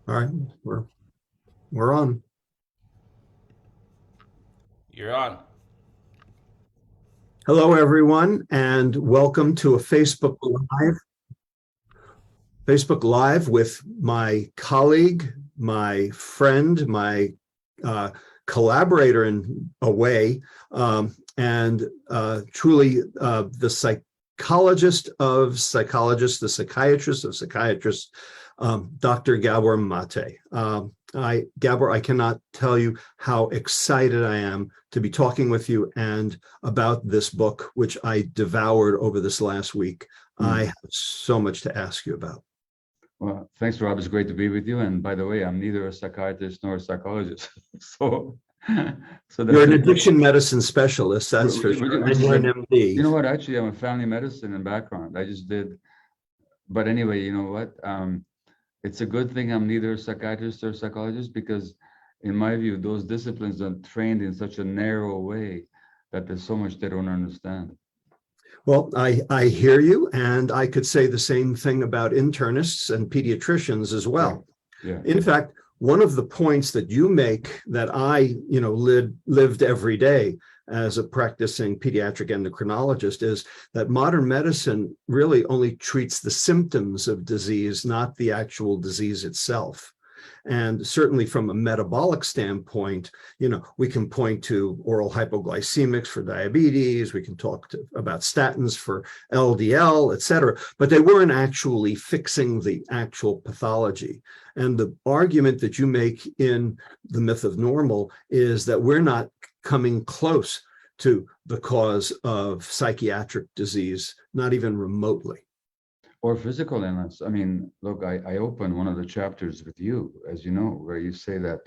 All right, we're on. You're on. Hello, everyone, and welcome to a Facebook Live with my colleague, my friend, my uh, collaborator in a way, and truly the psychologist of psychologists, the psychiatrist of psychiatrists, Dr. Gabor Maté. Gabor, I cannot tell you how excited I am to be talking with you and about this book, which I devoured over this last week. I have so much to ask you about. Well, thanks, Rob. It's great to be with you. And by the way, I'm neither a psychiatrist nor a psychologist. so, You're an addiction medicine specialist, that's for sure. which And is you're an MD. You know what? Actually, I'm a family medicine in background. I just did. But anyway, you know what? It's a good thing I'm neither a psychiatrist or a psychologist because, in my view, those disciplines are trained in such a narrow way that there's so much they don't understand. Well, I hear you, and I could say the same thing about internists and pediatricians as well. Yeah. In fact, one of the points that you make that I, lived every day as a practicing pediatric endocrinologist is that modern medicine really only treats the symptoms of disease, not the actual disease itself. And certainly from a metabolic standpoint, we can point to oral hypoglycemics for diabetes. We can talk about statins for LDL, et cetera, but they weren't actually fixing the actual pathology. And the argument that you make in The Myth of Normal is that we're not coming close to the cause of psychiatric disease, not even remotely. Or physical illness. I mean, look, I open one of the chapters with you, as you know, where you say that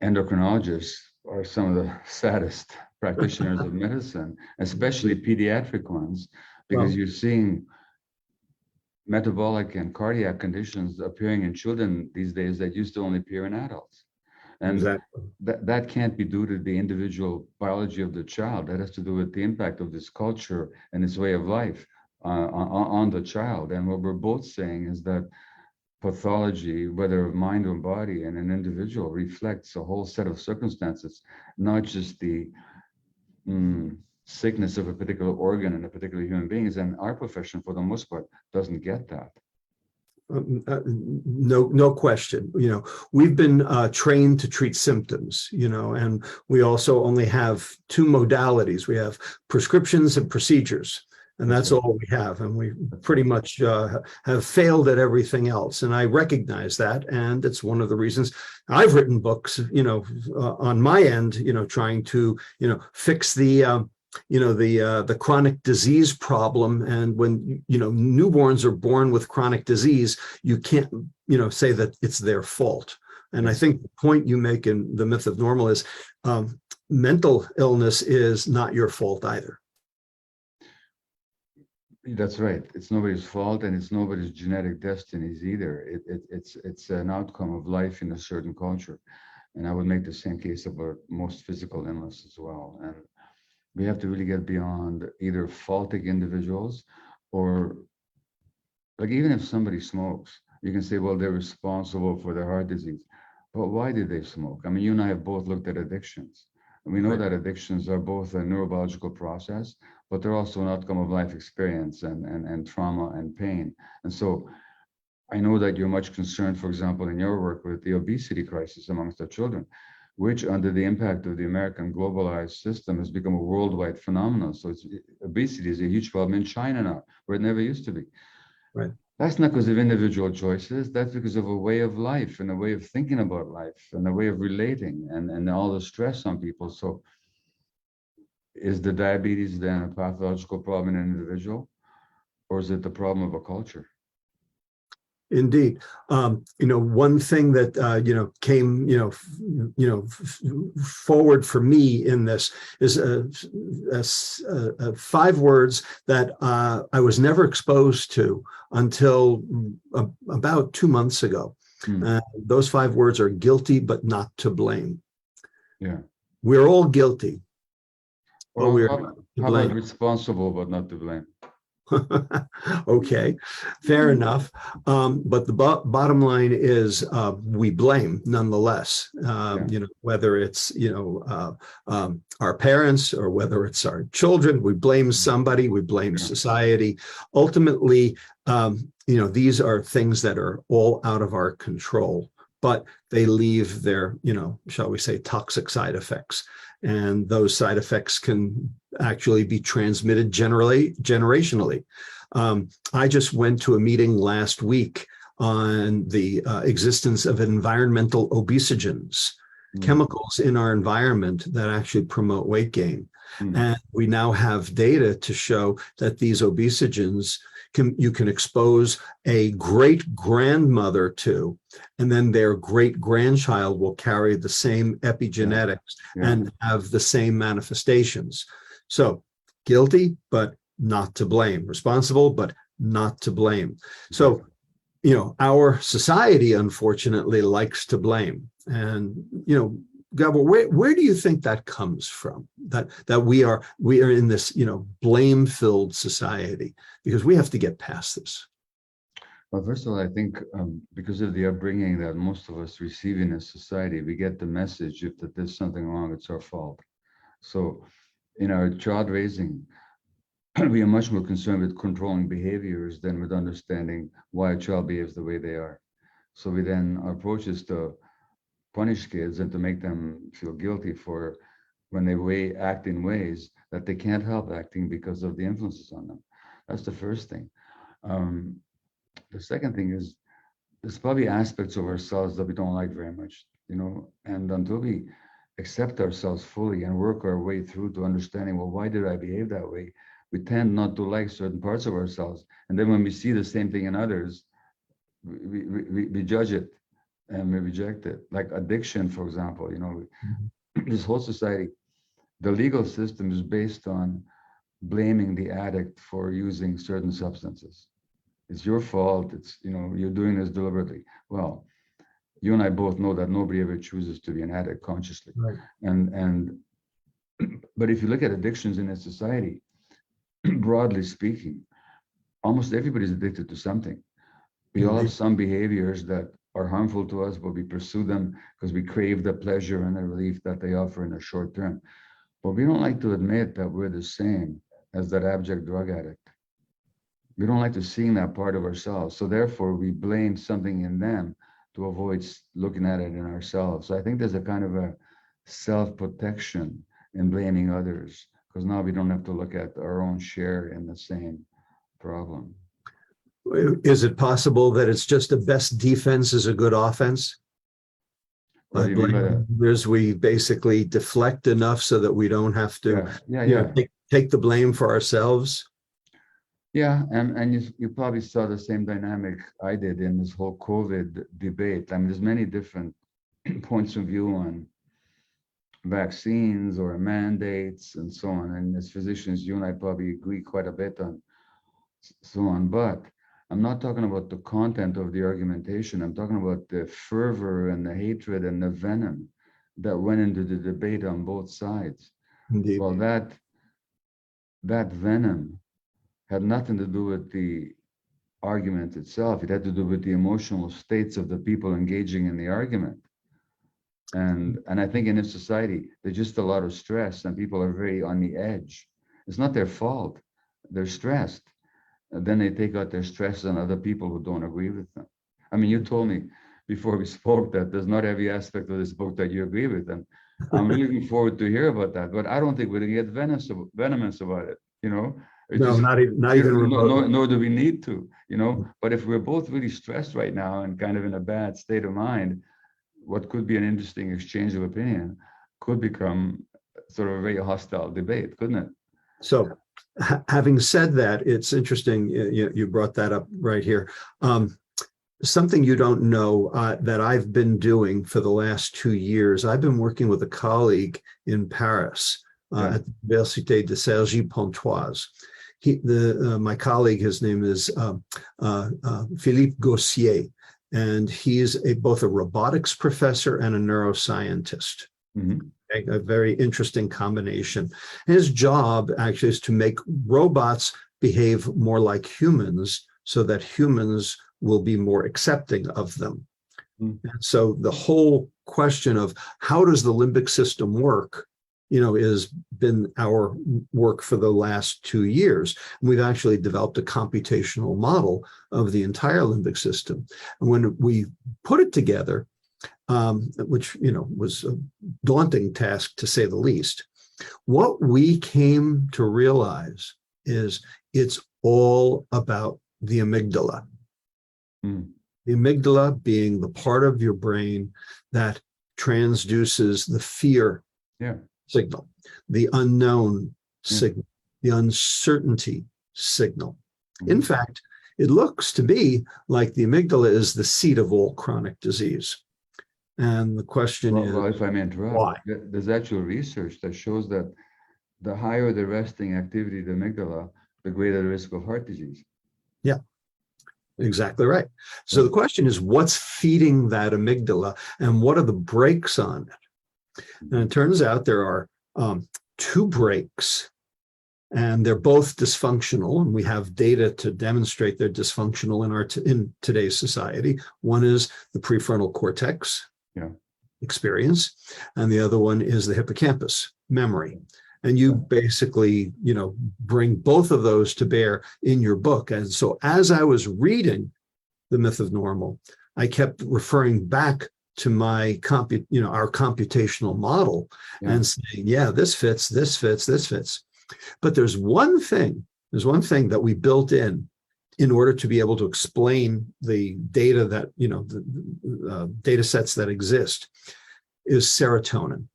endocrinologists are some of the saddest practitioners of medicine, especially pediatric ones, because you're seeing metabolic and cardiac conditions appearing in children these days that used to only appear in adults. And exactly. that can't be due to the individual biology of the child. That has to do with the impact of this culture and this way of life on the child. And what we're both saying is that pathology, whether of mind or body in an individual, reflects a whole set of circumstances, not just the sickness of a particular organ in a particular human being. And our profession, for the most part, doesn't get that. No question. We've been trained to treat symptoms, and we also only have two modalities. We have prescriptions and procedures. And that's all we have. And we pretty much have failed at everything else. And I recognize that. And it's one of the reasons I've written books, on my end, trying to, fix the chronic disease problem. And when, newborns are born with chronic disease, you can't, say that it's their fault. And I think the point you make in The Myth of Normal is mental illness is not your fault either. That's right. It's nobody's fault, and it's nobody's genetic destinies either. It's an outcome of life in a certain culture, and I would make the same case about most physical illness as well. And we have to really get beyond either faulting individuals, or like even if somebody smokes, you can say, well, they're responsible for their heart disease, but why did they smoke? I mean, you and I have both looked at addictions. And we know that addictions are both a neurobiological process, but they're also an outcome of life experience and trauma and pain. And so I know that you're much concerned, for example, in your work with the obesity crisis amongst our children, which under the impact of the American globalized system has become a worldwide phenomenon. So obesity is a huge problem in China now, where it never used to be. Right. That's not because of individual choices. That's because of a way of life and a way of thinking about life and a way of relating and all the stress on people. So is the diabetes then a pathological problem in an individual, or is it the problem of a culture? Indeed. One thing that, came, forward for me in this is 5 words that I was never exposed to until about 2 months ago. Those 5 words are guilty, but not to blame. Yeah. We're all guilty. Well, how about responsible, but not to blame? Okay, fair enough. But the bottom line is we blame nonetheless. Yeah. Whether it's our parents or whether it's our children, we blame somebody. We blame society. Ultimately, these are things that are all out of our control, but they leave their, shall we say, toxic side effects. And those side effects can actually be transmitted generationally. I just went to a meeting last week on the existence of environmental obesogens, chemicals in our environment that actually promote weight gain. And we now have data to show that these obesogens you can expose a great grandmother to, and then their great grandchild will carry the same epigenetics and have the same manifestations. So guilty, but not to blame. Responsible, but not to blame. So, our society, unfortunately, likes to blame. And, Gabor, where do you think that comes from? That we are in this, blame-filled society, because we have to get past this. Well, first of all, I think because of the upbringing that most of us receive in a society, we get the message that there's something wrong, it's our fault. So in our child raising, we are much more concerned with controlling behaviors than with understanding why a child behaves the way they are. So our approach is to punish kids and to make them feel guilty for when they act in ways that they can't help acting because of the influences on them. That's the first thing. The second thing is there's probably aspects of ourselves that we don't like very much, and until we accept ourselves fully and work our way through to understanding, well, why did I behave that way? We tend not to like certain parts of ourselves. And then when we see the same thing in others, we judge it and we reject it. Like addiction, for example, this whole society, the legal system is based on blaming the addict for using certain substances. It's your fault. It's, you're doing this deliberately. Well, you and I both know that nobody ever chooses to be an addict consciously. Right. But if you look at addictions in a society, broadly speaking, almost everybody's addicted to something. We all have some behaviors that are harmful to us, but we pursue them because we crave the pleasure and the relief that they offer in the short term. But we don't like to admit that we're the same as that abject drug addict. We don't like to see that part of ourselves. So therefore, we blame something in them to avoid looking at it in ourselves. So I think there's a kind of a self-protection in blaming others, because now we don't have to look at our own share in the same problem. Is it possible that it's just the best defense is a good offense? What do you mean by that? We basically deflect enough so that we don't have to take the blame for ourselves. Yeah, and you probably saw the same dynamic I did in this whole COVID debate. I mean, there's many different points of view on vaccines or mandates and so on. And as physicians, you and I probably agree quite a bit on so on. But I'm not talking about the content of the argumentation. I'm talking about the fervor and the hatred and the venom that went into the debate on both sides. Indeed. Well, that venom had nothing to do with the argument itself. It had to do with the emotional states of the people engaging in the argument. And I think in this society, there's just a lot of stress and people are very on the edge. It's not their fault. They're stressed. And then they take out their stress on other people who don't agree with them. I mean, you told me before we spoke that there's not every aspect of this book that you agree with. And I'm really looking forward to hear about that. But I don't think we're going to get venomous about it, No, not even remotely. Nor do we need to, But if we're both really stressed right now and kind of in a bad state of mind, what could be an interesting exchange of opinion could become sort of a very hostile debate, couldn't it? So having said that, it's interesting, you brought that up right here. Something you don't know that I've been doing for the last 2 years, I've been working with a colleague in Paris at the Université de Cergy-Pontoise. My colleague, his name is Philippe Gossier, and he's both a robotics professor and a neuroscientist. Mm-hmm. A very interesting combination. His job actually is to make robots behave more like humans so that humans will be more accepting of them. And so the whole question of how does the limbic system work, has been our work for the last 2 years. And we've actually developed a computational model of the entire limbic system. And when we put it together, which, was a daunting task to say the least, what we came to realize is it's all about the amygdala. The amygdala being the part of your brain that transduces the fear signal, the unknown signal, the uncertainty signal. In fact, it looks to me like the amygdala is the seat of all chronic disease. And the question is, if I may interrupt, why? There's actual research that shows that the higher the resting activity of the amygdala, the greater the risk of heart disease. Yeah, exactly right. So the question is, what's feeding that amygdala and what are the brakes on it? And it turns out there are 2 brakes, and they're both dysfunctional, and we have data to demonstrate they're dysfunctional in today's society. One is the prefrontal cortex experience, and the other one is the hippocampus memory. And you basically, bring both of those to bear in your book. And so as I was reading The Myth of Normal, I kept referring back to my our computational model and saying, this fits, this fits, this fits. But there's one thing that we built in order to be able to explain the data that, the data sets that exist, is serotonin.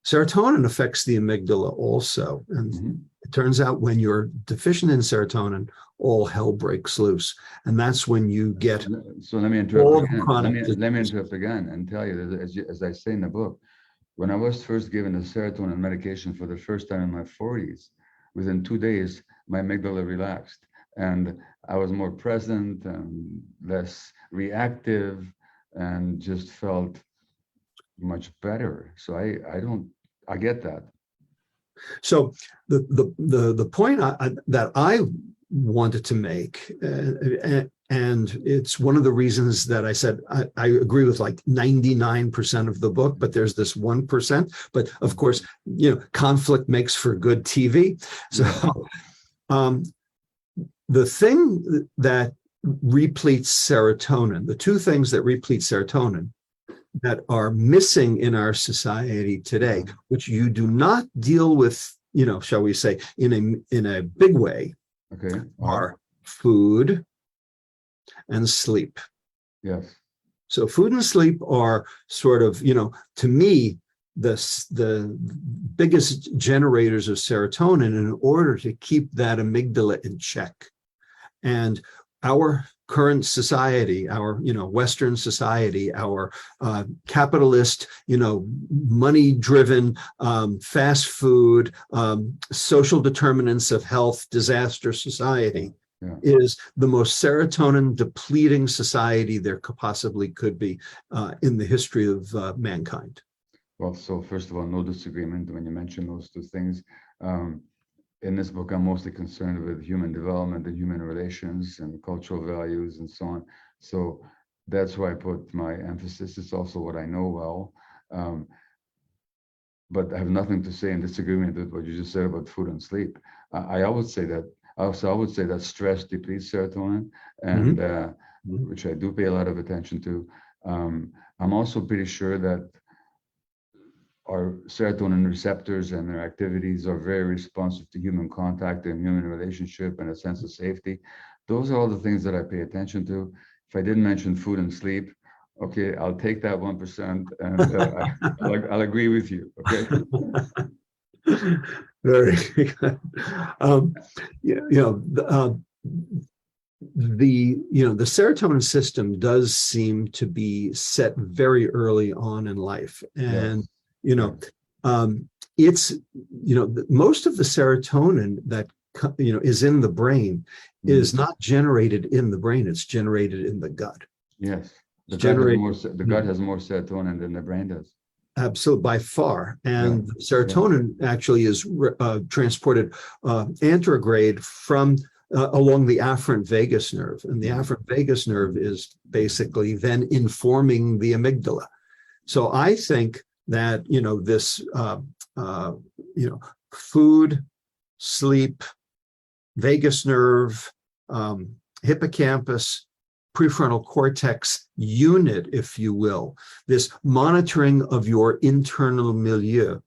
Serotonin affects the amygdala also. And it turns out when you're deficient in serotonin, all hell breaks loose. And that's when you get So let me interrupt again. Let me interrupt again and tell you that, as I say in the book, when I was first given the serotonin medication for the first time in my 40s, within 2 days, my amygdala relaxed. And I was more present and less reactive and just felt much better. So I get that. So the point that I wanted to make, and it's one of the reasons that I said I agree with like 99% of the book, but there's this 1%. But of course, conflict makes for good TV. So the thing that repletes serotonin, the 2 things that replete serotonin that are missing in our society today, which you do not deal with, shall we say, in a big way, are food and sleep. Yes. So food and sleep are sort of, to me, the biggest generators of serotonin in order to keep that amygdala in check. And our current society, our Western society, our capitalist, money-driven, fast food, social determinants of health, disaster society is the most serotonin depleting society there possibly could be in the history of mankind. Well, so first of all, no disagreement when you mention those 2 things. In this book, I'm mostly concerned with human development and human relations and cultural values and so on. So that's where I put my emphasis. It's also what I know well. But I have nothing to say in disagreement with what you just said about food and sleep. I would say that stress depletes serotonin, and which I do pay a lot of attention to. I'm also pretty sure that our serotonin receptors and their activities are very responsive to human contact and human relationship and a sense of safety. Those are all the things that I pay attention to. If I didn't mention food and sleep, okay, I'll take that 1% and I'll agree with you, okay? Very good. The serotonin system does seem to be set very early on in life. And it's, most of the serotonin that, is in the brain is not generated in the brain, it's generated in the gut. Yes, the gut has more serotonin than the brain does. Absolutely, by far. And Yeah, serotonin actually is transported anterograde from along the afferent vagus nerve. And the afferent vagus nerve is basically then informing the amygdala. So I think that, this, food, sleep, vagus nerve, hippocampus, prefrontal cortex unit, if you will, this monitoring of your internal milieu,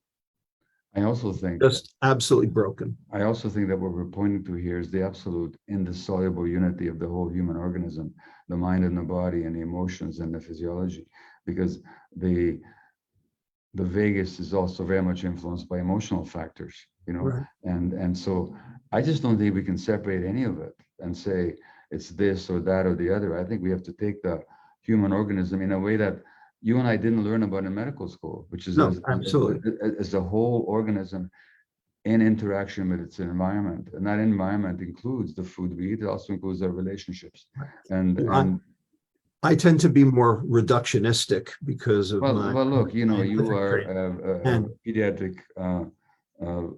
I also think just absolutely broken. I also think that what we're pointing to here is the absolute indissoluble unity of the whole human organism, the mind and the body and the emotions and the physiology, because the vagus is also very much influenced by emotional factors, Right. and so I just don't think we can separate any of it and say it's this or that or the other. I think we have to take the human organism in a way that you and I didn't learn about in medical school, which is No, absolutely. as the whole organism in interaction with its environment, and that environment includes the food we eat. It also includes our relationships, and I tend to be more reductionistic because of my look, you scientific are training. a And pediatric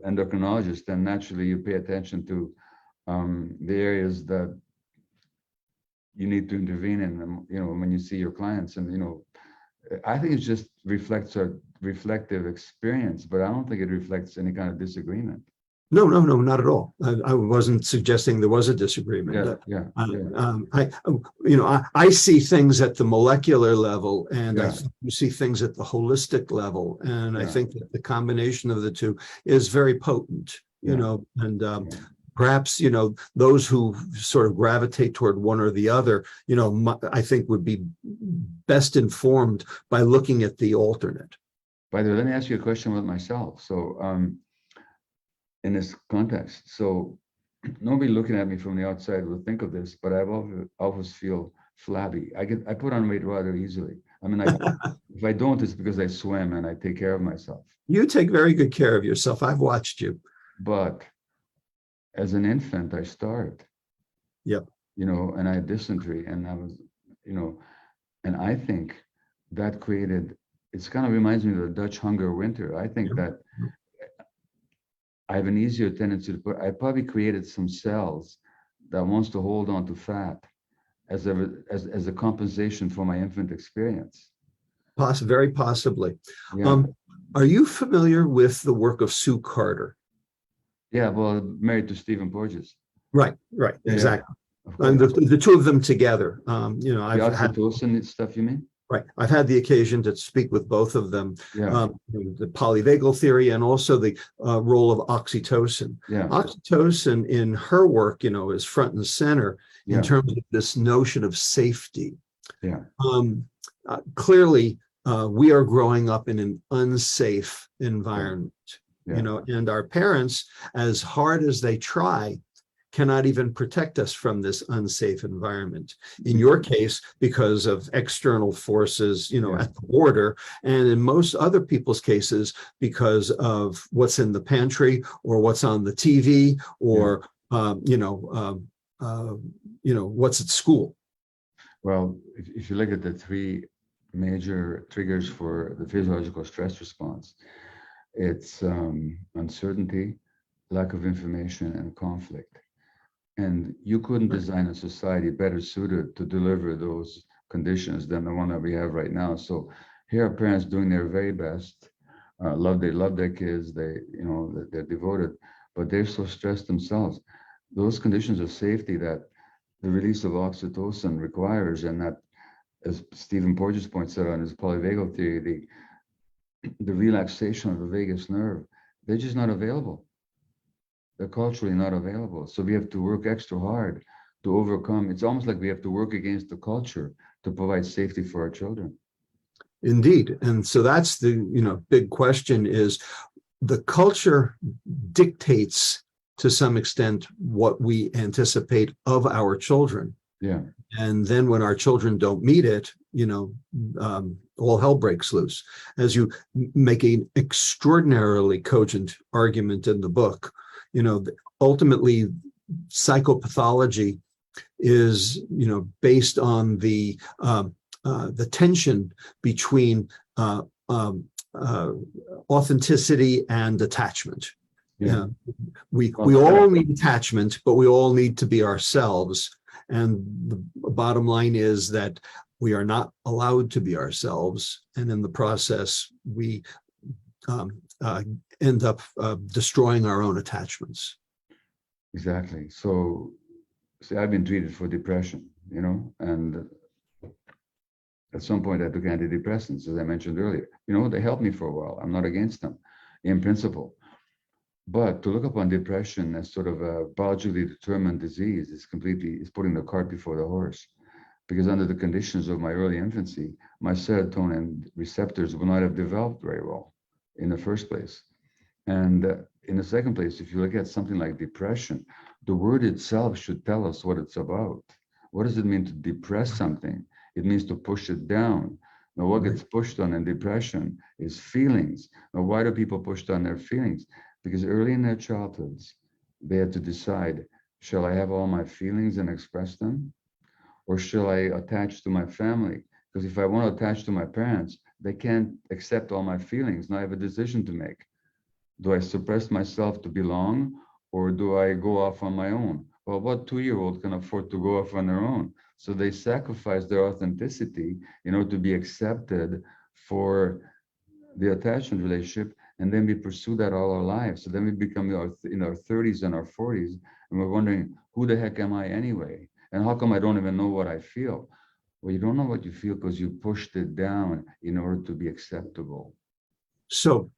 endocrinologist, and naturally you pay attention to the areas that you need to intervene in, when you see your clients. And I think it just reflects our reflective experience, but I don't think it reflects any kind of disagreement. no, not at all. I wasn't suggesting there was a disagreement. Yeah. I see things at the molecular level, and I Yeah. think you see things at the holistic level, and I Yeah. think that the combination of the two is very potent. And perhaps those who sort of gravitate toward one or the other, I think would be best informed by looking at the alternate. By the way, let me ask you a question about myself. So, in this context, so nobody looking at me from the outside will think of this, but always feel flabby. I put on weight rather easily. I mean, if I don't, it's because I swim and I take care of myself. You take very good care of yourself. I've watched you. But as an infant, I starved. Yep. And I had dysentery, and I was, and I think that it kind of reminds me of the Dutch hunger winter. I think that I have an easier tendency I probably created some cells that wants to hold on to fat as a compensation for my infant experience. Very possibly. Yeah. Are you familiar with the work of Sue Carter? Yeah, well, married to Stephen Porges. Right, Yeah, exactly. And the two of them together. The oxytocin stuff, you mean? Right. I've had the occasion to speak with both of them. Yeah. The polyvagal theory and also the role of oxytocin. Yeah. Oxytocin in her work, is front and center in terms of this notion of safety. Yeah. Clearly, we are growing up in an unsafe environment, and our parents, as hard as they try, cannot even protect us from this unsafe environment. In your case, because of external forces, at the border, and in most other people's cases, because of what's in the pantry or what's on the TV or, what's at school. Well, if you look at the three major triggers for the physiological stress response, it's uncertainty, lack of information, and conflict. And you couldn't design a society better suited to deliver those conditions than the one that we have right now. So here are parents doing their very best. They love their kids. They're devoted, but they're so stressed themselves. Those conditions of safety that the release of oxytocin requires, and that, as Stephen Porges points out on his polyvagal theory, the relaxation of the vagus nerve, they're just not available. They're culturally not available. So we have to work extra hard to overcome. It's almost like we have to work against the culture to provide safety for our children. Indeed. And so that's the, big question is the culture dictates to some extent what we anticipate of our children. Yeah. And then when our children don't meet it, all hell breaks loose. As you make an extraordinarily cogent argument in the book, ultimately psychopathology is, based on the tension between authenticity and attachment. Yeah. We Well, all need attachment, but we all need to be ourselves. And the bottom line is that we are not allowed to be ourselves. And in the process, we end up destroying our own attachments. exactly. So, see, I've been treated for depression, and at some point I took antidepressants, as I mentioned earlier. They helped me for a while. I'm not against them in principle. But to look upon depression as sort of a biologically determined disease is putting the cart before the horse. Because under the conditions of my early infancy, my serotonin receptors would not have developed very well in the first place. And in the second place, if you look at something like depression, the word itself should tell us what it's about. What does it mean to depress something? It means to push it down. Now, what gets pushed on in depression is feelings. Now, why do people push down their feelings? Because early in their childhoods, they had to decide, shall I have all my feelings and express them? Or shall I attach to my family? Because if I want to attach to my parents, they can't accept all my feelings. Now I have a decision to make. Do I suppress myself to belong, or do I go off on my own? Well, what 2-year-old can afford to go off on their own? So they sacrifice their authenticity in order to be accepted for the attachment relationship, and then we pursue that all our lives. So then we become in our 30s and our 40s, and we're wondering, who the heck am I anyway? And how come I don't even know what I feel? Well, you don't know what you feel because you pushed it down in order to be acceptable. So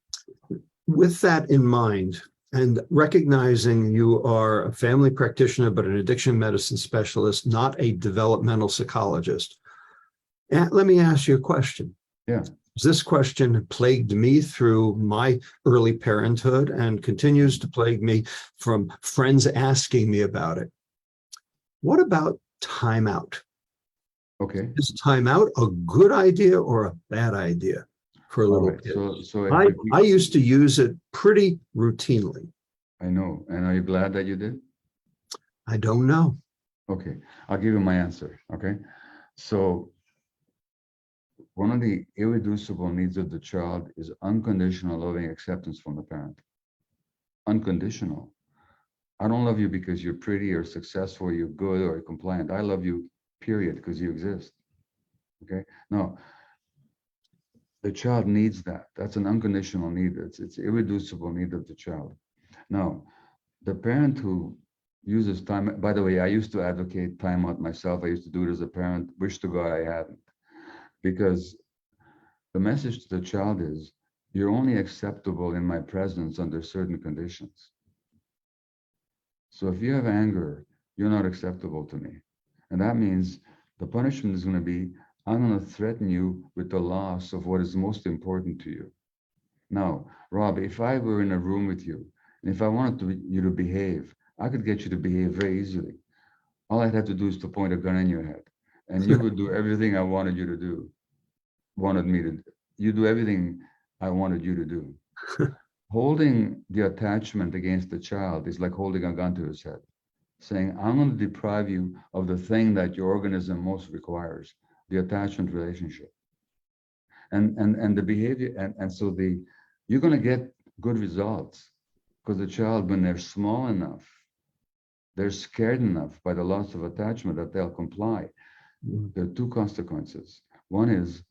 with that in mind, and recognizing you are a family practitioner, but an addiction medicine specialist, not a developmental psychologist, let me ask you a question. Yeah. This question plagued me through my early parenthood and continues to plague me from friends asking me about it. What about timeout? Okay. Is timeout a good idea or a bad idea for a little kid? I used to use it pretty routinely. I know. And are you glad that you did? I don't know. Okay. I'll give you my answer. Okay. So one of the irreducible needs of the child is unconditional loving acceptance from the parent. Unconditional. I don't love you because you're pretty or successful, or you're good or compliant. I love you, period, because you exist. Okay. No, the child needs that. That's an unconditional need. It's irreducible need of the child. Now, the parent who uses time, by the way, I used to advocate timeout myself. I used to do it as a parent. Wish to God I hadn't. Because the message to the child is, you're only acceptable in my presence under certain conditions. So if you have anger, you're not acceptable to me. And that means the punishment is going to be, I'm going to threaten you with the loss of what is most important to you. Now, Rob, if I were in a room with you, and if I wanted you to behave, I could get you to behave very easily. All I'd have to do is to point a gun in your head, and you would do everything I wanted you to do, wanted me to do. You do everything I wanted you to do. Holding the attachment against the child is like holding a gun to his head, saying, I'm going to deprive you of the thing that your organism most requires, the attachment relationship. And the behavior, and so you're going to get good results because the child, when they're small enough, they're scared enough by the loss of attachment that they'll comply. There are two consequences. One is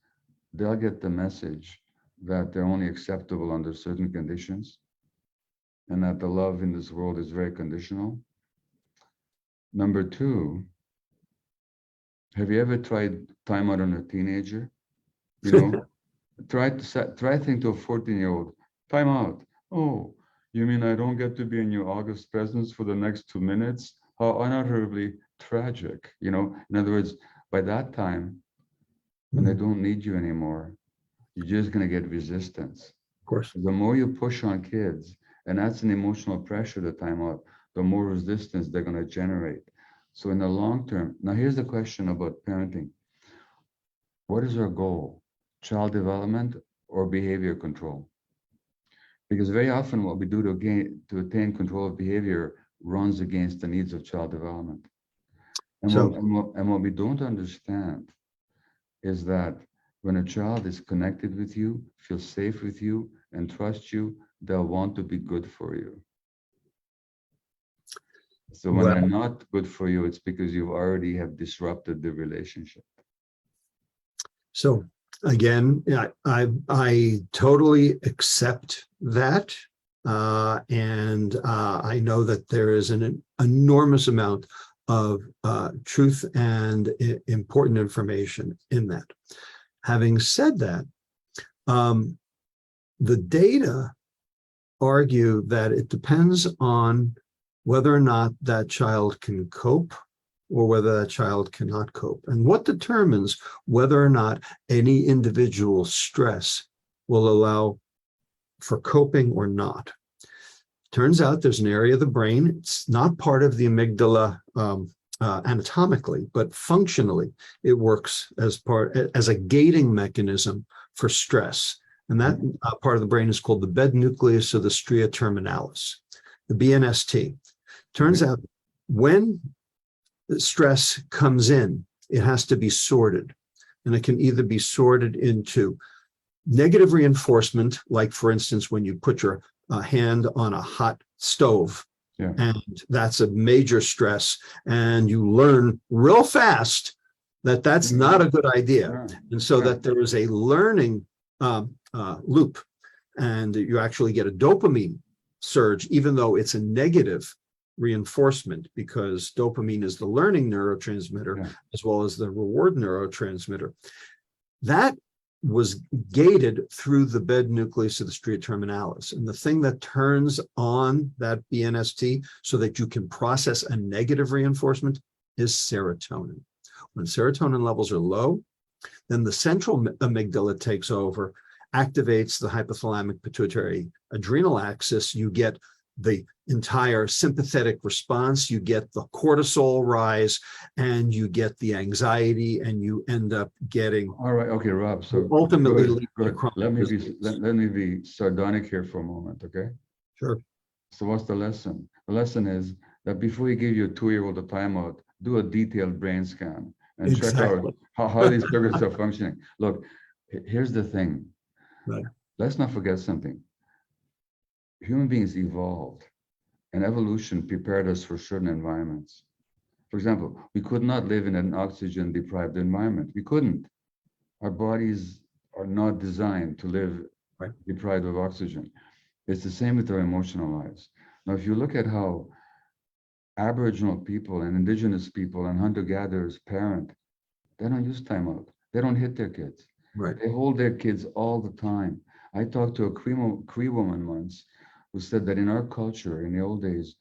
they'll get the message that they're only acceptable under certain conditions and that the love in this world is very conditional. Number two, have you ever tried timeout on a teenager? Try think to a 14-year-old, time out. Oh, you mean I don't get to be in your August presence for the next 2 minutes? How unutterably tragic, In other words, by that time, when they don't need you anymore, you're just going to get resistance. Of course. The more you push on kids, and that's an emotional pressure to time out, the more resistance they're going to generate. So in the long term, now here's the question about parenting. What is our goal? Child development or behavior control? Because very often what we do to attain control of behavior runs against the needs of child development. And what we don't understand is that When a child is connected with you, feels safe with you, and trusts you, they'll want to be good for you. So when Well, they're not good for you, it's because you already have disrupted the relationship. so again, I totally accept that. And I know that there is an enormous amount of truth and important information in that. Having said that, the data argue that it depends on whether or not that child can cope or whether that child cannot cope. And what determines whether or not any individual stress will allow for coping or not. Turns out there's an area of the brain, it's not part of the amygdala anatomically, but functionally, it works as a gating mechanism for stress. And that part of the brain is called the bed nucleus of the stria terminalis, the BNST. Turns out when stress comes in, it has to be sorted. And it can either be sorted into negative reinforcement, like for instance, when you put your hand on a hot stove, and that's a major stress, and you learn real fast that that's not a good idea. And so that there is a learning loop, and you actually get a dopamine surge, even though it's a negative reinforcement, because dopamine is the learning neurotransmitter as well as the reward neurotransmitter. That was gated through the bed nucleus of the stria terminalis. And the thing that turns on that BNST so that you can process a negative reinforcement is serotonin. When serotonin levels are low, then the central amygdala takes over, activates the hypothalamic pituitary adrenal axis. You get the entire sympathetic response, you get the cortisol rise, and you get the anxiety, and you end up getting. All right, okay, Rob. So ultimately, let me be sardonic here for a moment, okay? Sure. So what's the lesson? The lesson is that before you give your 2-year-old a timeout, do a detailed brain scan and check out how these circuits are functioning. Look, here's the thing. Right. Let's not forget something. Human beings evolved, and evolution prepared us for certain environments. For example, we could not live in an oxygen-deprived environment. We couldn't. Our bodies are not designed to live deprived of oxygen. It's the same with our emotional lives. Now, if you look at how Aboriginal people and indigenous people and hunter-gatherers parent, they don't use timeout. They don't hit their kids. Right. They hold their kids all the time. I talked to a Cree woman once who said that in our culture, in the old days,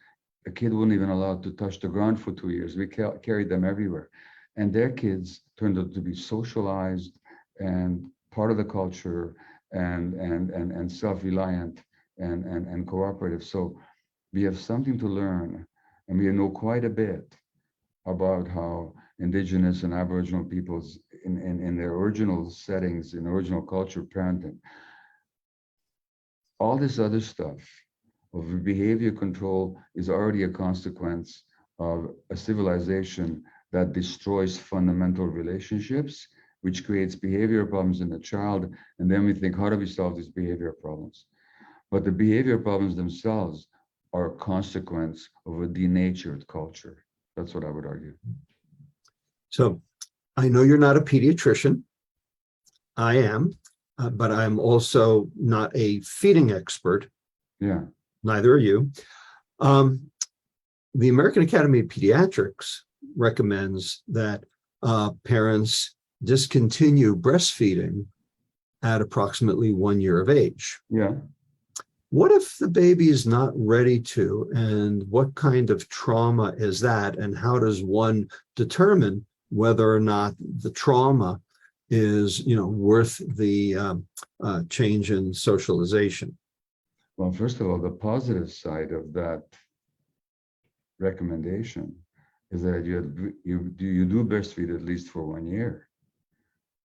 a kid wasn't even allowed to touch the ground for 2 years. We carried them everywhere. And their kids turned out to be socialized and part of the culture and self-reliant and cooperative. So we have something to learn, and we know quite a bit about how indigenous and Aboriginal peoples in their original settings, in original culture parenting. All this other stuff of behavior control is already a consequence of a civilization that destroys fundamental relationships, which creates behavior problems in the child. And then we think, how do we solve these behavior problems? But the behavior problems themselves are a consequence of a denatured culture. That's what I would argue. So I know you're not a pediatrician. I am, but I'm also not a feeding expert. Yeah. Neither are you. The American Academy of Pediatrics recommends that parents discontinue breastfeeding at approximately 1 year of age. Yeah. What if the baby is not ready to, and what kind of trauma is that? And how does one determine whether or not the trauma is, worth the change in socialization? Well, first of all, the positive side of that recommendation is that you do breastfeed at least for 1 year,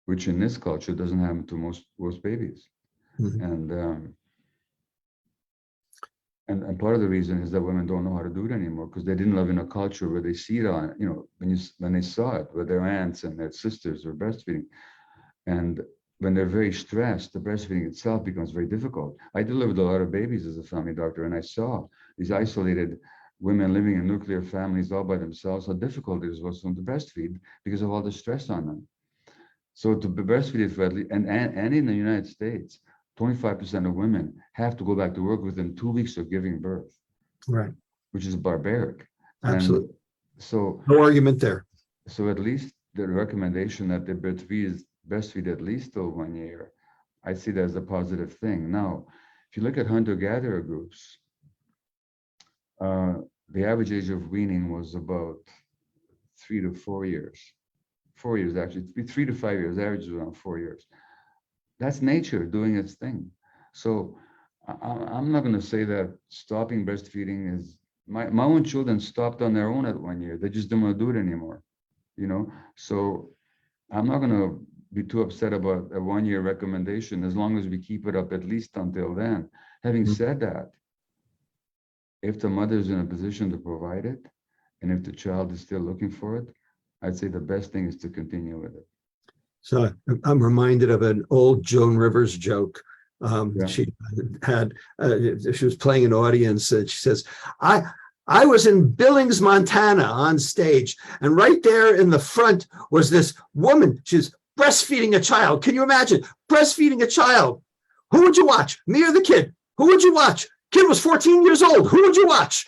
which in this culture doesn't happen to most babies. Mm-hmm. And part of the reason is that women don't know how to do it anymore because they didn't live in a culture where they see it on, when they saw it, where their aunts and their sisters were breastfeeding. And when they're very stressed, the breastfeeding itself becomes very difficult. I delivered a lot of babies as a family doctor, and I saw these isolated women living in nuclear families all by themselves, how difficult it was for them to breastfeed because of all the stress on them. So to be breastfeed for at least, and in the United States, 25% of women have to go back to work within 2 weeks of giving birth, Right. which is barbaric. Absolutely. And so, No argument there. so at least the recommendation that they breastfeed at least till 1 year, I see that as a positive thing. Now, if you look at hunter-gatherer groups, the average age of weaning was about 3 to 4 years. 4 years, actually, 3 to 5 years, average is around 4 years. That's nature doing its thing. So I'm not going to say that stopping breastfeeding is, my own children stopped on their own at 1 year. They just didn't want to do it anymore, you know? So I'm not going to be too upset about a 1 year recommendation as long as we keep it up at least until then. Having said that, if the mother is in a position to provide it, and if the child is still looking for it, I'd say the best thing is to continue with it. So I'm reminded of an old Joan Rivers joke. She had, she was playing an audience, and she says, I was in Billings, Montana on stage, and right there in the front was this woman. She's breastfeeding a child. Can you imagine breastfeeding a child? Who would you watch? Me or the kid? Who would you watch? Kid was 14 years old. Who would you watch?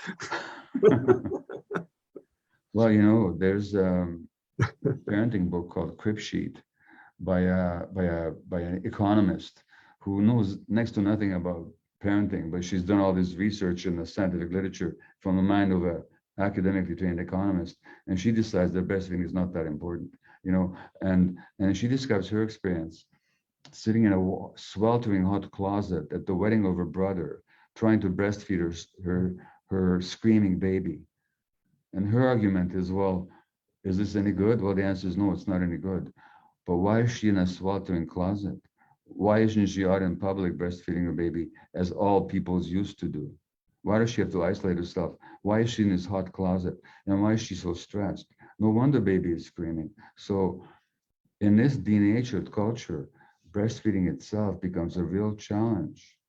Well, you know, there's a parenting book called Crib Sheet by an economist who knows next to nothing about parenting, but she's done all this research in the scientific literature from the mind of an academically trained economist, and she decides that breastfeeding is not that important, you know, and she describes her experience sitting in a sweltering hot closet at the wedding of her brother, trying to breastfeed her screaming baby. And her argument is, well, is this any good? Well, the answer is no, it's not any good. But why is she in a sweltering closet? Why isn't she out in public breastfeeding her baby as all people's used to do? Why does she have to isolate herself? Why is she in this hot closet? And why is she so stressed? No wonder baby is screaming. So in this denatured culture, breastfeeding itself becomes a real challenge.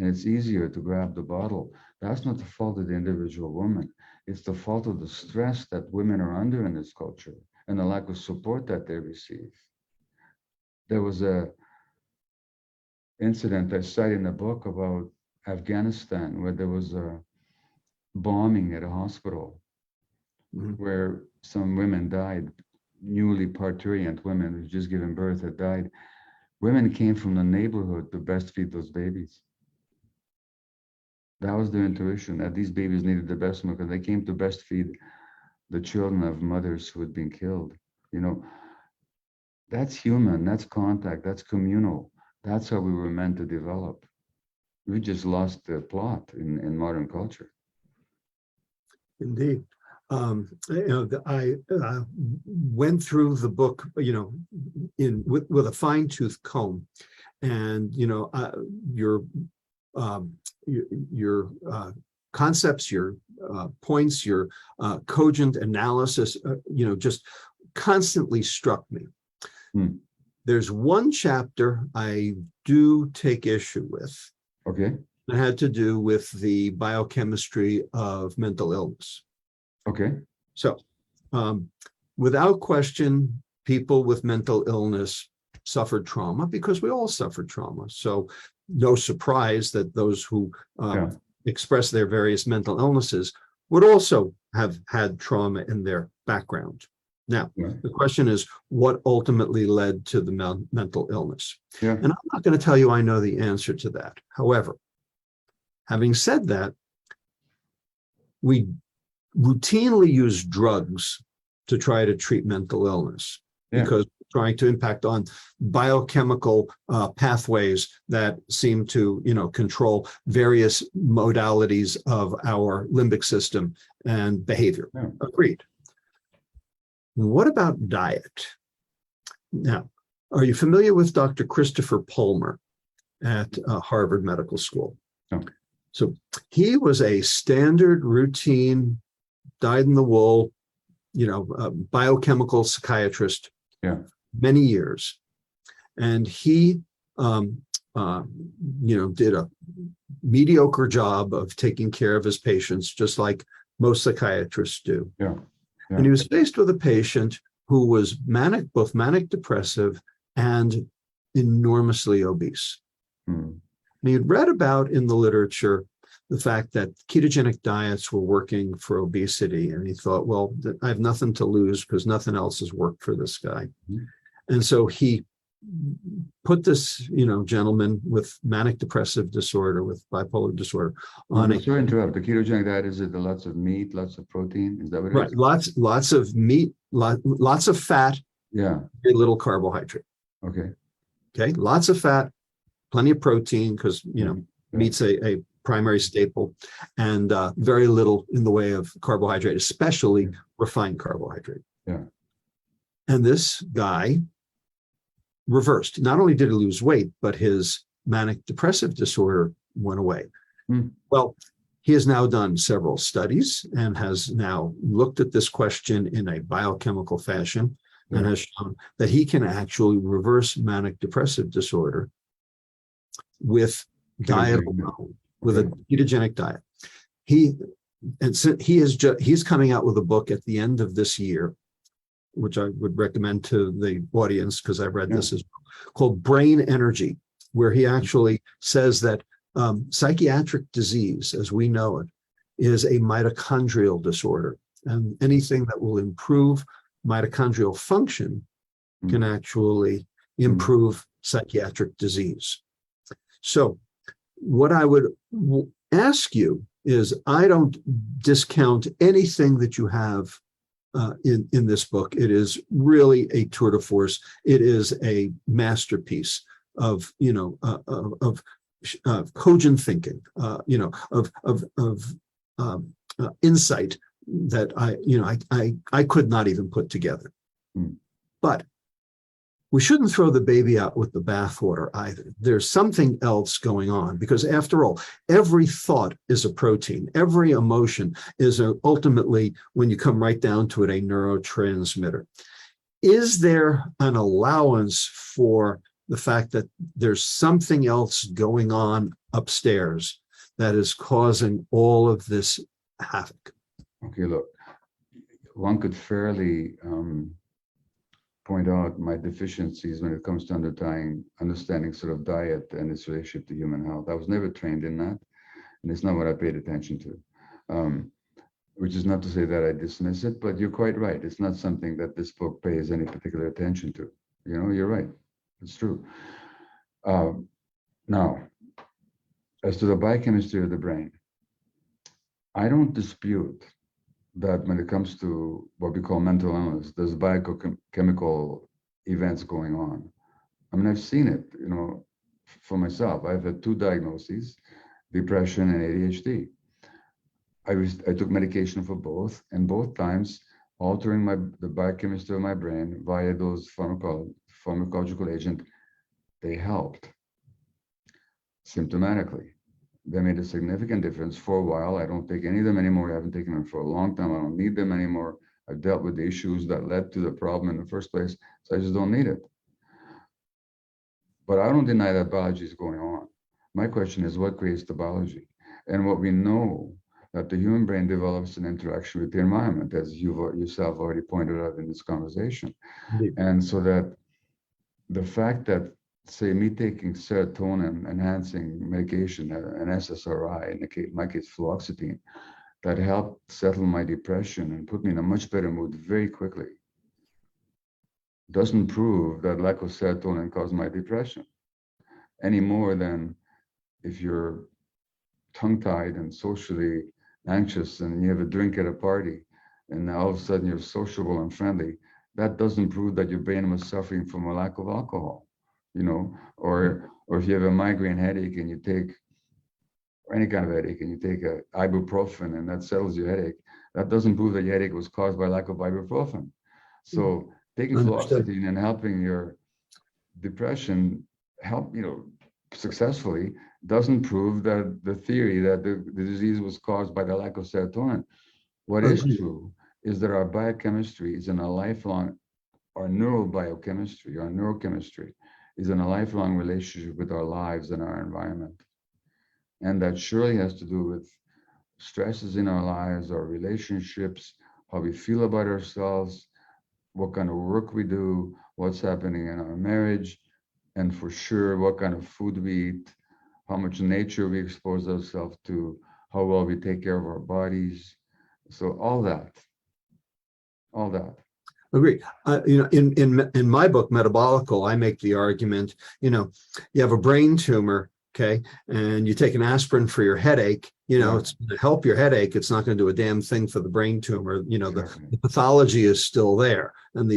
And it's easier to grab the bottle. That's not the fault of the individual woman. It's the fault of the stress that women are under in this culture and the lack of support that they receive. There was a incident I cite in the book about Afghanistan where there was a bombing at a hospital where some women died, newly parturient women who'd just given birth had died. Women came from the neighborhood to breastfeed those babies. That was their intuition, that these babies needed the best milk, and they came to breastfeed the children of mothers who had been killed. You know, that's human, that's contact, that's communal. That's how we were meant to develop. We just lost the plot in modern culture. Indeed. I went through the book, with a fine-tooth comb, and your concepts, your points, your cogent analysis, just constantly struck me. There's one chapter I do take issue with. Okay. It had to do with the biochemistry of mental illness. Okay. So, without question, people with mental illness suffered trauma because we all suffered trauma. So, no surprise that those who express their various mental illnesses would also have had trauma in their background. Now, the question is, what ultimately led to the mental illness? And I'm not going to tell you I know the answer to that. However, having said that, we routinely use drugs to try to treat mental illness because we're trying to impact on biochemical pathways that seem to, control various modalities of our limbic system and behavior. Agreed. What about diet? Now, are you familiar with Dr. Christopher Palmer at Harvard Medical School? No. So he was a standard routine, dyed-in-the-wool, biochemical psychiatrist, many years. and he did a mediocre job of taking care of his patients, just like most psychiatrists do. Yeah. And he was faced with a patient who was both manic depressive and enormously obese. And he had read about in the literature the fact that ketogenic diets were working for obesity. And he thought, well, I have nothing to lose because nothing else has worked for this guy. And so he put this, gentleman with manic depressive disorder, with bipolar disorder, on Sorry to interrupt. The ketogenic diet, is it lots of meat, lots of protein? Is that what it is? Right. Lots of meat, lots of fat, Yeah. very little carbohydrate. Okay. Okay. Lots of fat, plenty of protein, because, meat's a primary staple, and very little in the way of carbohydrate, especially refined carbohydrate. Yeah. And this guy reversed. Not only did he lose weight, but his manic depressive disorder went away. Well, he has now done several studies and has now looked at this question in a biochemical fashion and has shown that he can actually reverse manic depressive disorder with diet alone, with a ketogenic diet. He's coming out with a book at the end of this year, which I would recommend to the audience because I've read this as well, called Brain Energy, where he actually says that psychiatric disease, as we know it, is a mitochondrial disorder. And anything that will improve mitochondrial function can actually improve psychiatric disease. So what I would ask you is, I don't discount anything that you have in this book. It is really a tour de force. It is a masterpiece of cogent thinking, insight that I could not even put together. But we shouldn't throw the baby out with the bathwater either. There's something else going on, because after all, every thought is a protein. Every emotion is ultimately, when you come right down to it, a neurotransmitter. Is there an allowance for the fact that there's something else going on upstairs that is causing all of this havoc? Okay, look, one could fairly point out my deficiencies when it comes to understanding sort of diet and its relationship to human health. I was never trained in that, and it's not what I paid attention to. Which is not to say that I dismiss it, but you're quite right. It's not something that this book pays any particular attention to. You're right. It's true. Now, as to the biochemistry of the brain, I don't dispute that when it comes to what we call mental illness, there's biochemical events going on. I mean, I've seen it, for myself. I've had 2 diagnoses, depression and ADHD. I took medication for both, and both times altering the biochemistry of my brain via those pharmacological agents, they helped symptomatically. They made a significant difference for a while. I don't take any of them anymore. I haven't taken them for a long time. I don't need them anymore. I've dealt with the issues that led to the problem in the first place, so I just don't need it. But I don't deny that biology is going on. My question is, what creates the biology? And what we know, that the human brain develops an interaction with the environment, as you've yourself already pointed out in this conversation. Indeed. And so that the fact that, say, me taking serotonin enhancing medication, an SSRI, in my case fluoxetine, that helped settle my depression and put me in a much better mood very quickly, doesn't prove that lack of serotonin caused my depression, any more than if you're tongue-tied and socially anxious and you have a drink at a party and all of a sudden you're sociable and friendly, that doesn't prove that your brain was suffering from a lack of alcohol, or if you have a migraine headache and you take, or any kind of headache, and you take a ibuprofen and that settles your headache, that doesn't prove that your headache was caused by lack of ibuprofen. So taking fluoxetine and helping your depression successfully doesn't prove that the theory that the disease was caused by the lack of serotonin. What is true is that our biochemistry is in a lifelong, our neurobiochemistry, our neurochemistry is in a lifelong relationship with our lives and our environment. And that surely has to do with stresses in our lives, our relationships, how we feel about ourselves, what kind of work we do, what's happening in our marriage, and for sure, what kind of food we eat, how much nature we expose ourselves to, how well we take care of our bodies. So all that, all that. Agree. In my book, Metabolical, I make the argument, you have a brain tumor, okay, and you take an aspirin for your headache, it's going to help your headache. It's not going to do a damn thing for the brain tumor. The pathology is still there. And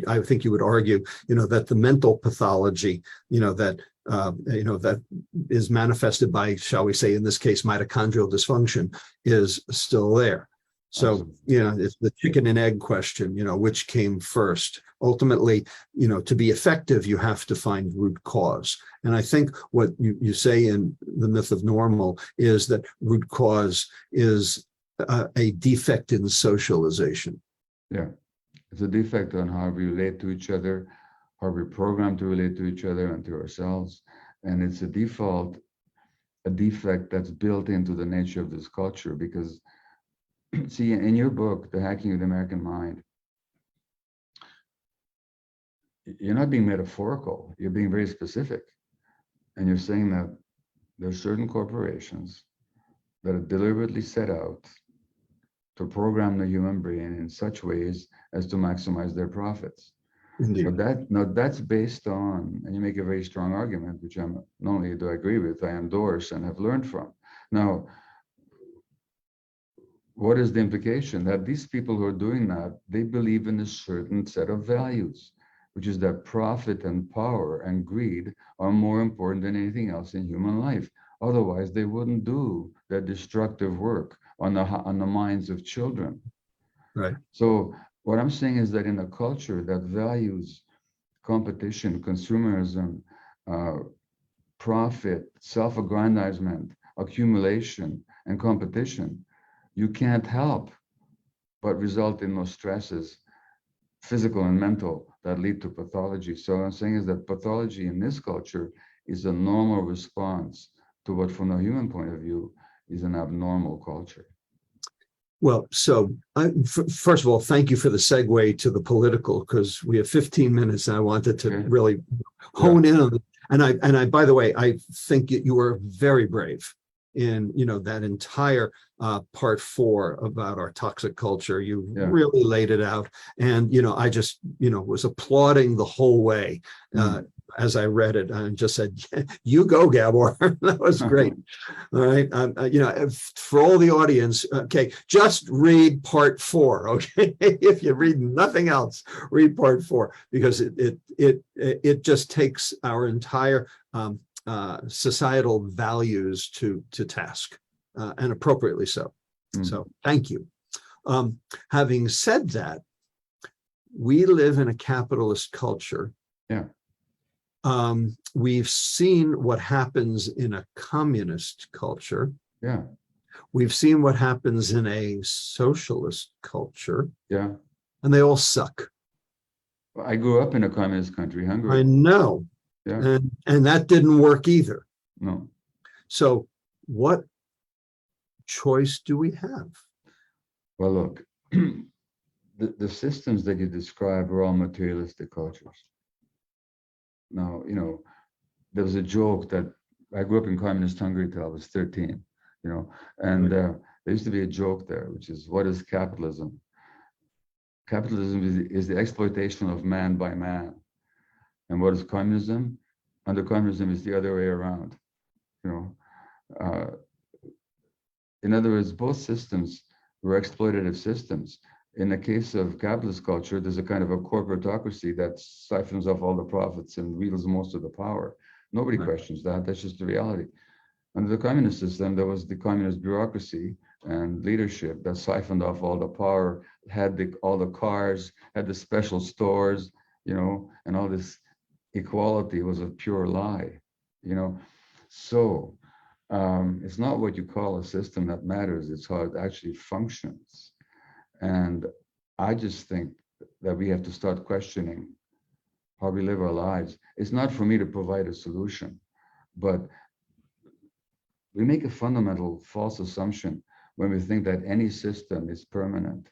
I think you would argue, that the mental pathology, that is manifested by, shall we say, in this case, mitochondrial dysfunction is still there. So, it's the chicken and egg question, which came first. Ultimately, to be effective, you have to find root cause. And I think what you say in The Myth of Normal is that root cause is a defect in socialization. Yeah, it's a defect on how we relate to each other, how we're programmed to relate to each other and to ourselves. And it's a defect that's built into the nature of this culture because see, in your book, The Hacking of the American Mind, you're not being metaphorical, you're being very specific. And you're saying that there are certain corporations that are deliberately set out to program the human brain in such ways as to maximize their profits. Indeed. Now that's based on, and you make a very strong argument, which not only do I agree with, I endorse and have learned from. Now, what is the implication? That these people who are doing that, they believe in a certain set of values, which is that profit and power and greed are more important than anything else in human life. Otherwise, they wouldn't do that destructive work on the minds of children. Right. So what I'm saying is that in a culture that values competition, consumerism, profit, self-aggrandizement, accumulation, and competition, you can't help but result in those stresses, physical and mental, that lead to pathology. So what I'm saying is that pathology in this culture is a normal response to what, from a human point of view, is an abnormal culture. Well, so first of all, thank you for the segue to the political, because we have 15 minutes and I wanted to really hone in on it. And I, by the way, I think you were very brave in, that entire part 4 about our toxic culture. You really laid it out. And, I just, was applauding the whole way as I read it and just said, you go, Gabor. That was great. All right. For all the audience, okay, just read part 4. Okay. If you read nothing else, read part 4, because it just takes our entire societal values to task, and appropriately so. So thank you. Having said that, we live in a capitalist culture. Yeah. We've seen what happens in a communist culture. Yeah. We've seen what happens in a socialist culture. Yeah. And they all suck. I grew up in a communist country, Hungary. I know. Yeah. And that didn't work either. No. So what choice do we have? Well, look, the systems that you describe are all materialistic cultures. Now, there was a joke that I grew up in communist Hungary till I was 13, and there used to be a joke there, which is, what is capitalism? Capitalism is the exploitation of man by man. And what is communism? Under communism is the other way around. In other words, both systems were exploitative systems. In the case of capitalist culture, there's a kind of a corporatocracy that siphons off all the profits and wields most of the power. Nobody questions that. That's just the reality. Under the communist system, there was the communist bureaucracy and leadership that siphoned off all the power, had all the cars, had the special stores, and all this equality was a pure lie, So it's not what you call a system that matters, it's how it actually functions. And I just think that we have to start questioning how we live our lives. It's not for me to provide a solution, but we make a fundamental false assumption when we think that any system is permanent.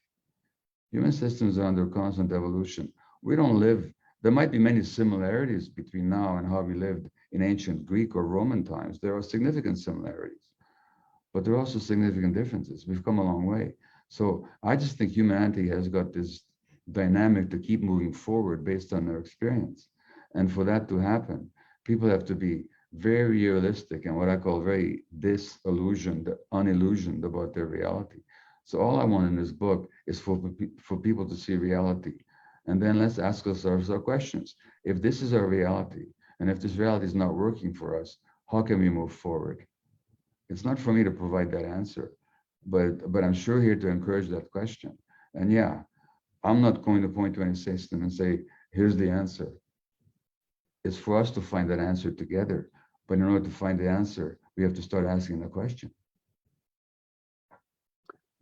Human systems are under constant evolution. We don't live, there might be many similarities between now and how we lived in ancient Greek or Roman times. There are significant similarities, but there are also significant differences. We've come a long way. So I just think humanity has got this dynamic to keep moving forward based on their experience. And for that to happen, people have to be very realistic and what I call very disillusioned, unillusioned about their reality. So all I want in this book is for people to see reality. And then let's ask ourselves our questions. If this is our reality, and if this reality is not working for us, how can we move forward? It's not for me to provide that answer, but I'm sure here to encourage that question. And yeah, I'm not going to point to any system and say, here's the answer. It's for us to find that answer together. But in order to find the answer, we have to start asking the question.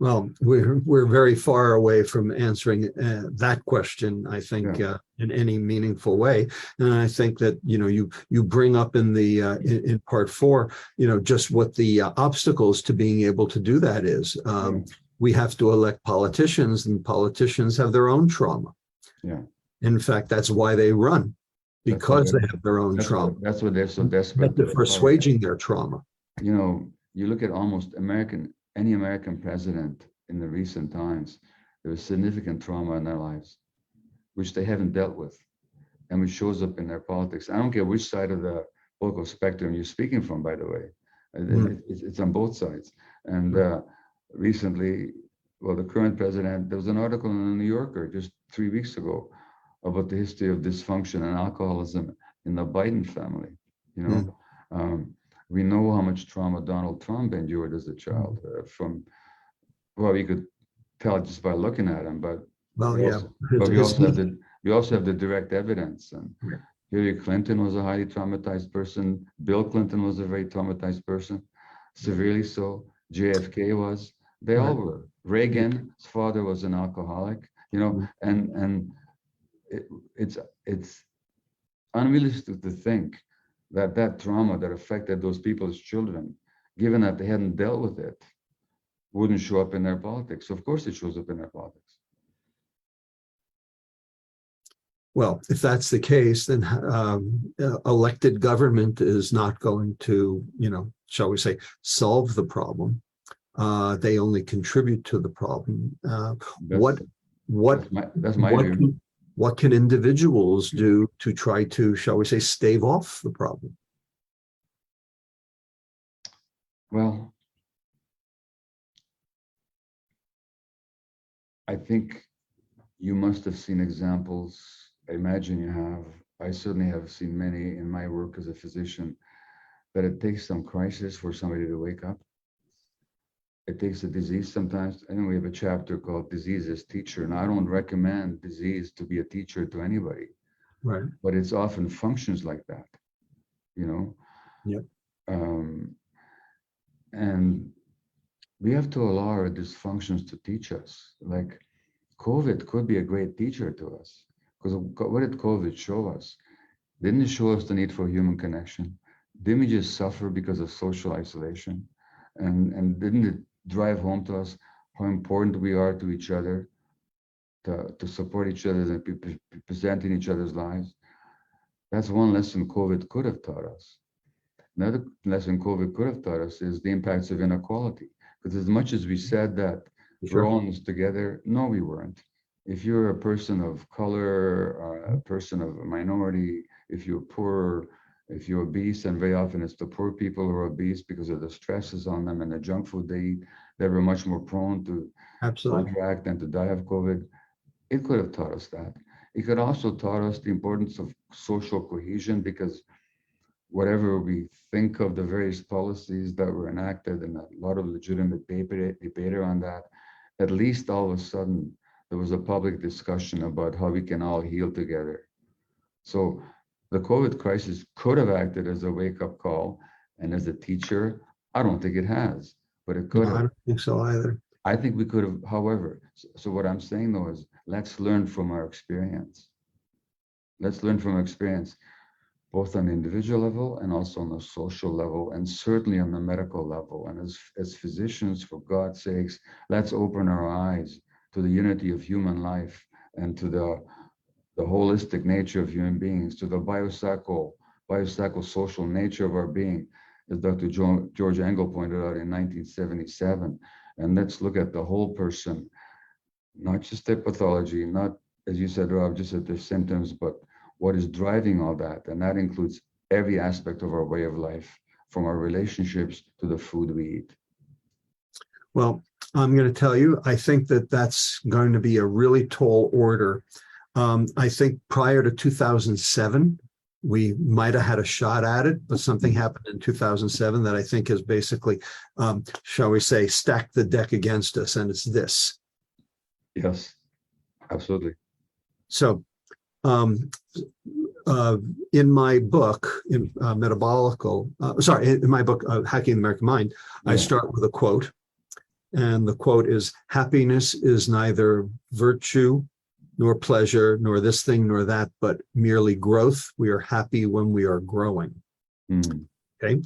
Well, we're very far away from answering that question, I think, in any meaningful way. And I think that, you know, you bring up in the in part 4, you know, just what the obstacles to being able to do that is. We have to elect politicians, and politicians have their own trauma. Yeah. In fact, that's why they run, because they have their own trauma. That's what they're so desperate for assuaging their trauma. You know, you look at almost any American president in the recent times, there was significant trauma in their lives, which they haven't dealt with, and which shows up in their politics. I don't care which side of the political spectrum you're speaking from, by the way. It's on both sides. And recently, well, the current president, there was an article in the New Yorker just 3 weeks ago about the history of dysfunction and alcoholism in the Biden family. You know, we know how much trauma Donald Trump endured as a child well, you could tell just by looking at him, but we also have the direct evidence. And Hillary Clinton was a highly traumatized person. Bill Clinton was a very traumatized person, severely so. JFK was. They all were. Reagan's father was an alcoholic. You know, and it's unrealistic to think that trauma that affected those people as children, given that they hadn't dealt with it, wouldn't show up in their politics. Of course it shows up in their politics. Well, if that's the case, then elected government is not going to, you know, shall we say, solve the problem. They only contribute to the problem. That's my view. What can individuals do to try to, shall we say, stave off the problem? Well, I think you must have seen examples. I imagine you have. I certainly have seen many in my work as a physician, that it takes some crisis for somebody to wake up. It takes a disease sometimes. I know we have a chapter called Disease as Teacher, and I don't recommend disease to be a teacher to anybody. Right. But it's often functions like that, you know? Yep. And we have to allow our dysfunctions to teach us. Like COVID could be a great teacher to us, because what did COVID show us? Didn't it show us the need for human connection? Didn't we just suffer because of social isolation? And didn't it drive home to us how important we are to each other, to support each other and be present in each other's lives? That's one lesson COVID could have taught us. Another lesson COVID could have taught us is the impacts of inequality. Because as much as we said that we're all in this together, no, we weren't. If you're a person of color, or a person of a minority, if you're poor, if you're obese, and very often it's the poor people who are obese because of the stresses on them and the junk food they eat, they were much more prone to contract and to die of COVID. It could have taught us that. It could also taught us the importance of social cohesion, because whatever we think of the various policies that were enacted, and a lot of legitimate debate on that, at least all of a sudden there was a public discussion about how we can all heal together. So the COVID crisis could have acted as a wake-up call, and as a teacher, I don't think it has, but it could have. I don't think so either. I think we could have, however, so what I'm saying though is, let's learn from our experience. Let's learn from experience, both on the individual level and also on the social level, and certainly on the medical level. And as physicians, for God's sakes, let's open our eyes to the unity of human life and to the holistic nature of human beings, to the biopsychosocial nature of our being, as Dr. George Engel pointed out in 1977. And let's look at the whole person, not just their pathology, not, as you said, Rob, just at their symptoms, but what is driving all that. And that includes every aspect of our way of life, from our relationships to the food we eat. Well, I'm going to tell you, I think that that's going to be a really tall order. I think prior to 2007, we might have had a shot at it, but something happened in 2007 that I think has basically, shall we say, stacked the deck against us, and it's this. Yes, absolutely. So in my book, in my book, Hacking the American Mind, Yeah. I start with a quote. And the quote is, "Happiness is neither virtue nor pleasure, nor this thing nor that, but merely growth. We are happy when we are growing." Okay.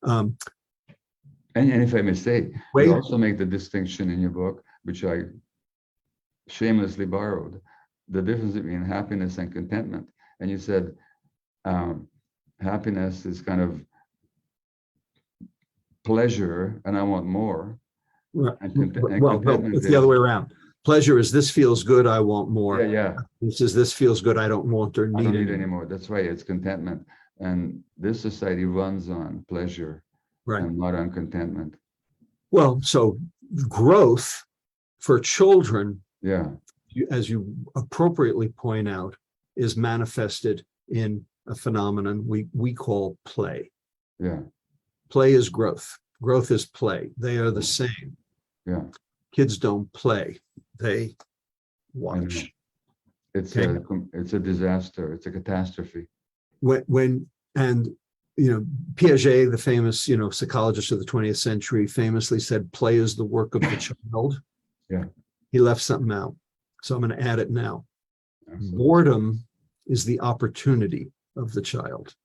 And if I may say, you also make the distinction in your book, which I shamelessly borrowed, the difference between happiness and contentment. And you said happiness is kind of pleasure, and I want more. Well, contentment it's the other way around. Pleasure is this feels good, I want more. Yeah. This feels good, I don't want or need I don't need anymore. anymore. That's right. It's contentment. And this society runs on pleasure, Right. And not on contentment. Well, so growth for children, Yeah. as you appropriately point out, is manifested in a phenomenon we call play. Yeah. Play is growth. Growth is play. They are the same. Yeah. Kids don't play. They watch. It's a disaster. It's a catastrophe. When Piaget, the famous psychologist of the 20th century, famously said, "Play is the work of the child." Yeah. He left something out, so I'm going to add it now. Absolutely. Boredom is the opportunity of the child.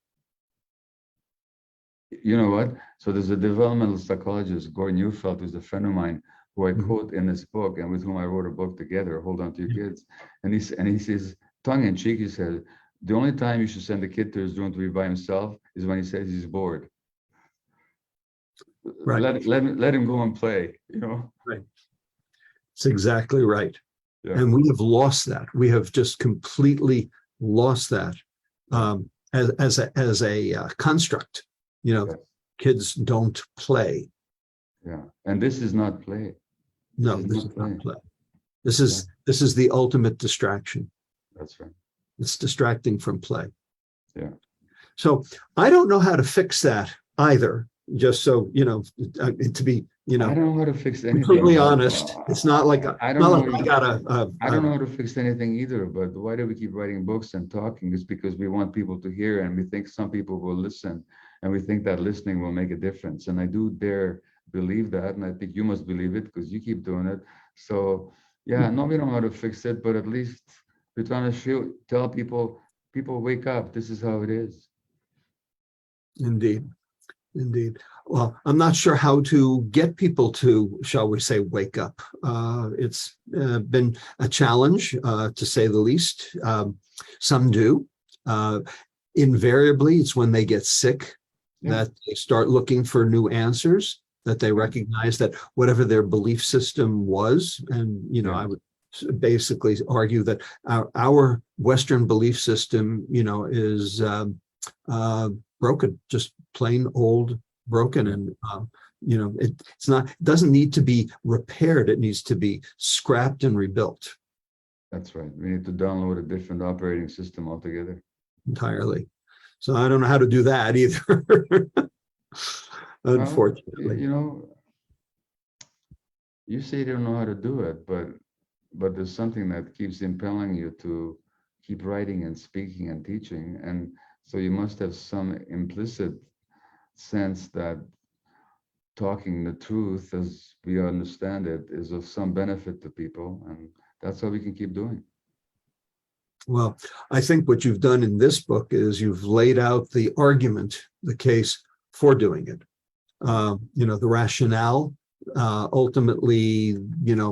You know what? So there's a developmental psychologist, Gordon Neufeld, who's a friend of mine, who I quote in this book, and with whom I wrote a book together, Hold On to Your Kids. And he says, tongue in cheek, he said, the only time you should send a kid to his room to be by himself is when he says he's bored. Right. Let him go and play, Right. It's exactly right. Yeah. And we have lost that. We have just completely lost that as a construct. Kids don't play. Yeah. And this is not play. No, this is not play. This is the ultimate distraction. That's right. It's distracting from play. Yeah. So I don't know how to fix that either. Just so to be I don't know how to fix anything. Completely honest, it's not like I don't know how to fix anything either. But why do we keep writing books and talking? It's because we want people to hear, and we think some people will listen, and we think that listening will make a difference. And I do dare believe that, and I think you must believe it because you keep doing it. So yeah, no, we don't know how to fix it, but at least we're trying to tell people wake up. This is how it is. Indeed. Well, I'm not sure how to get people to, shall we say, wake up. It's been a challenge, to say the least. Some do. Invariably, it's when they get sick that they start looking for new answers, that they recognize that whatever their belief system was, and, I would basically argue that our Western belief system, is broken, just plain old broken. And it doesn't need to be repaired. It needs to be scrapped and rebuilt. That's right. We need to download a different operating system altogether. Entirely. So I don't know how to do that either. Unfortunately. You say you don't know how to do it, but there's something that keeps impelling you to keep writing and speaking and teaching. And so you must have some implicit sense that talking the truth as we understand it is of some benefit to people. And that's how we can keep doing. Well, I think what you've done in this book is you've laid out the argument, the case for doing it. The rationale, ultimately,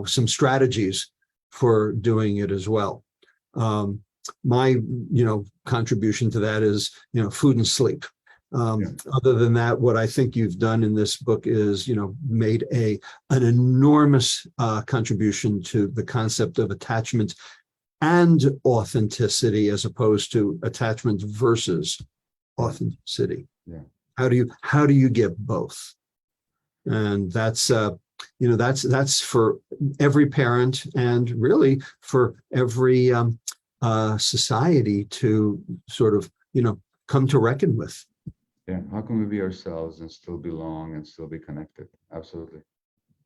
some strategies for doing it as well. My, contribution to that is, food and sleep. Other than that, what I think you've done in this book is, made an enormous contribution to the concept of attachment and authenticity, as opposed to attachment versus authenticity. Yeah. How do you get both? And that's that's for every parent, and really for every society to sort of come to reckon with. Yeah. How can we be ourselves and still belong and still be connected? Absolutely.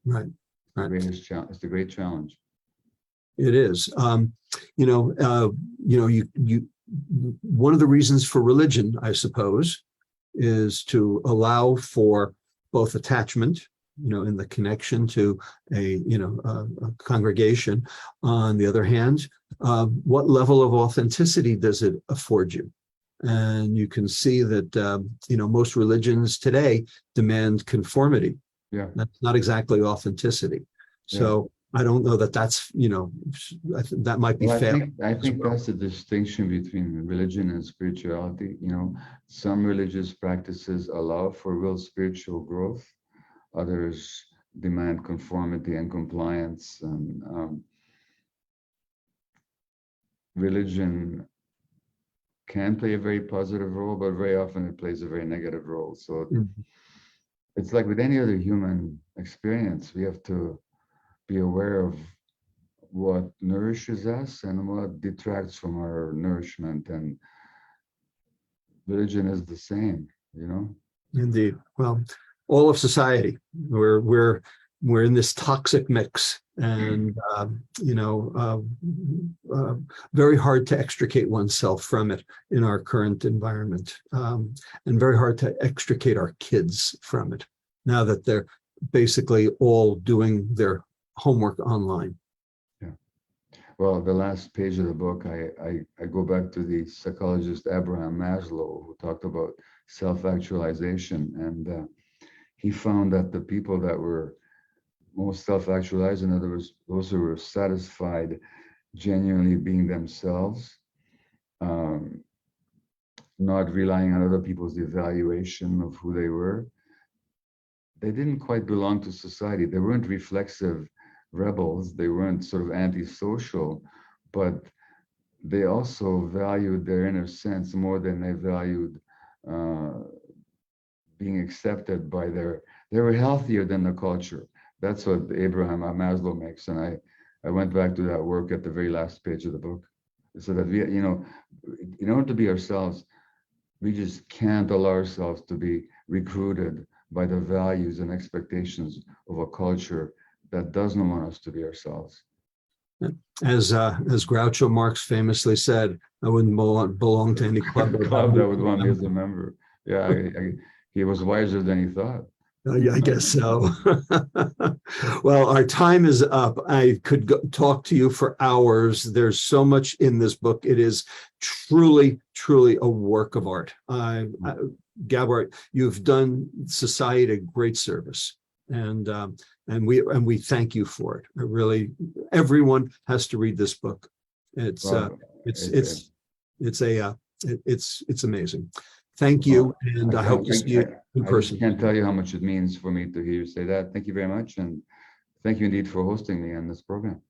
Right. The greatest challenge. It's the great challenge. It is. One of the reasons for religion, I suppose, is to allow for both attachment, in the connection to a congregation. On the other hand, what level of authenticity does it afford you? And you can see that, most religions today demand conformity. Yeah. That's not exactly authenticity. So I don't know that's, that might be fair. I think that's the distinction between religion and spirituality. Some religious practices allow for real spiritual growth. Others demand conformity and compliance. And religion can play a very positive role, but very often it plays a very negative role. So it's like with any other human experience, we have to be aware of what nourishes us and what detracts from our nourishment. And religion is the same, Indeed. Well, all of society, we're in this toxic mix, and very hard to extricate oneself from it in our current environment, and very hard to extricate our kids from it now that they're basically all doing their homework online. Well, the last page of the book, I go back to the psychologist Abraham Maslow, who talked about self-actualization. And he found that the people that were most self-actualized, in other words, those who were satisfied genuinely being themselves, not relying on other people's evaluation of who they were, they didn't quite belong to society. They weren't reflexive rebels, they weren't sort of antisocial, but they also valued their inner sense more than they valued being accepted by they were healthier than the culture. That's what Abraham Maslow makes. And I went back to that work at the very last page of the book. So that we, in order to be ourselves, we just can't allow ourselves to be recruited by the values and expectations of a culture that doesn't want us to be ourselves. As Groucho Marx famously said, I wouldn't belong to any club that would want me as a member. Yeah, he was wiser than he thought. Yeah, I guess so. Well, our time is up. I could talk to you for hours. There's so much in this book. It is truly, truly a work of art. Gabor, you've done society a great service, and we thank you for it. Really, everyone has to read this book. It's amazing. Thank you, and I hope to see you in person. I can't tell you how much it means for me to hear you say that. Thank you very much, and thank you indeed for hosting me on this program.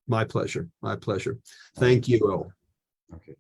My pleasure. My pleasure. Thank you all. Okay.